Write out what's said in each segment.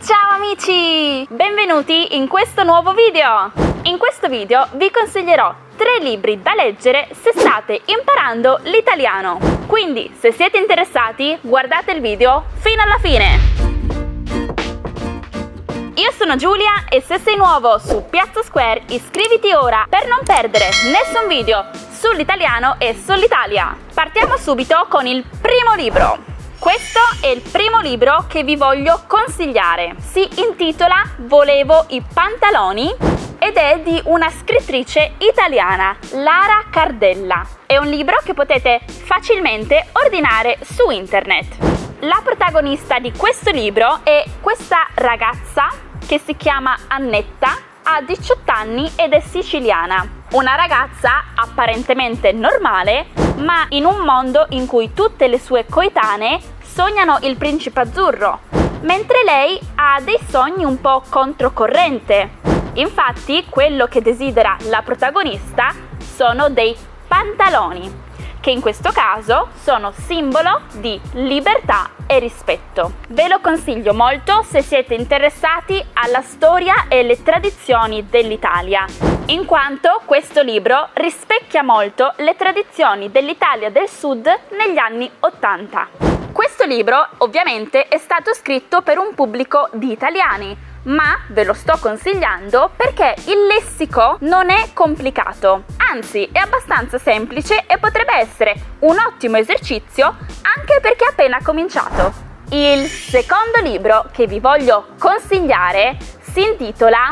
Ciao amici! Benvenuti in questo nuovo video! In questo video vi consiglierò 3 libri da leggere se state imparando l'italiano. Quindi, se siete interessati, guardate il video fino alla fine! Io sono Giulia e se sei nuovo su Piazza Square iscriviti ora per non perdere nessun video sull'italiano e sull'Italia. Partiamo subito con il primo libro. Questo è il primo libro che vi voglio consigliare. Si intitola Volevo i pantaloni ed è di una scrittrice italiana, Lara Cardella. È un libro che potete facilmente ordinare su internet. La protagonista di questo libro è questa ragazza che si chiama Annetta, ha 18 anni ed è siciliana. Una ragazza apparentemente normale, ma in un mondo in cui tutte le sue coetanee sognano il principe azzurro, mentre lei ha dei sogni un po' controcorrente. Infatti, quello che desidera la protagonista sono dei pantaloni, che in questo caso sono simbolo di libertà e rispetto. Ve lo consiglio molto se siete interessati alla storia e alle tradizioni dell'Italia, in quanto questo libro rispecchia molto le tradizioni dell'Italia del Sud negli anni 80. Questo libro ovviamente è stato scritto per un pubblico di italiani, ma ve lo sto consigliando perché il lessico non è complicato, anzi è abbastanza semplice e potrebbe essere un ottimo esercizio anche per chi ha appena cominciato. Il secondo libro che vi voglio consigliare si intitola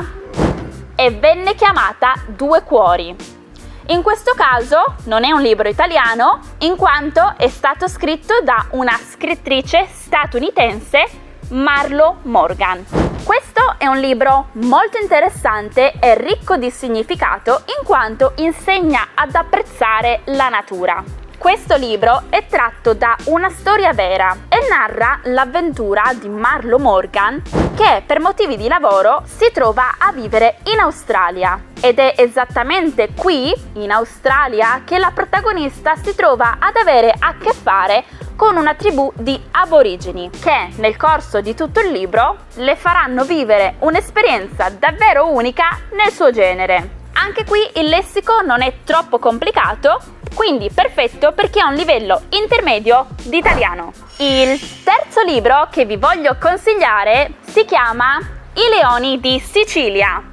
E venne chiamata Due cuori. In questo caso non è un libro italiano, in quanto è stato scritto da una scrittrice statunitense, Marlo Morgan. Questo è un libro molto interessante e ricco di significato in quanto insegna ad apprezzare la natura. Questo libro è tratto da una storia vera e narra l'avventura di Marlo Morgan che per motivi di lavoro si trova a vivere in Australia. Ed è esattamente qui, in Australia, che la protagonista si trova ad avere a che fare con una tribù di aborigeni che nel corso di tutto il libro le faranno vivere un'esperienza davvero unica nel suo genere. Anche qui il lessico non è troppo complicato, quindi perfetto per chi ha un livello intermedio di italiano. Il terzo libro che vi voglio consigliare si chiama I leoni di Sicilia.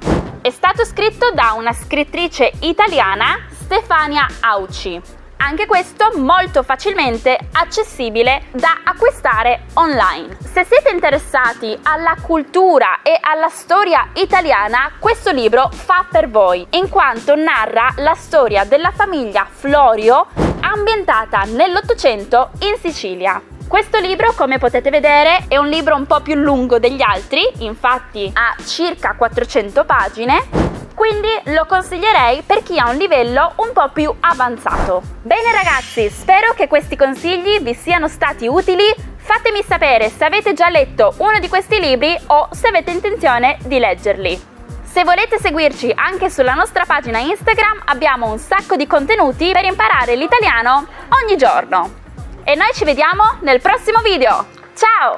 È stato scritto da una scrittrice italiana, Stefania Auci. Anche questo molto facilmente accessibile da acquistare online. Se siete interessati alla cultura e alla storia italiana, questo libro fa per voi, in quanto narra la storia della famiglia Florio ambientata nell'Ottocento in Sicilia. Questo libro, come potete vedere, è un libro un po' più lungo degli altri, infatti ha circa 400 pagine. Quindi lo consiglierei per chi ha un livello un po' più avanzato. Bene ragazzi, spero che questi consigli vi siano stati utili. Fatemi sapere se avete già letto uno di questi libri o se avete intenzione di leggerli. Se volete seguirci anche sulla nostra pagina Instagram, abbiamo un sacco di contenuti per imparare l'italiano ogni giorno. E noi ci vediamo nel prossimo video. Ciao!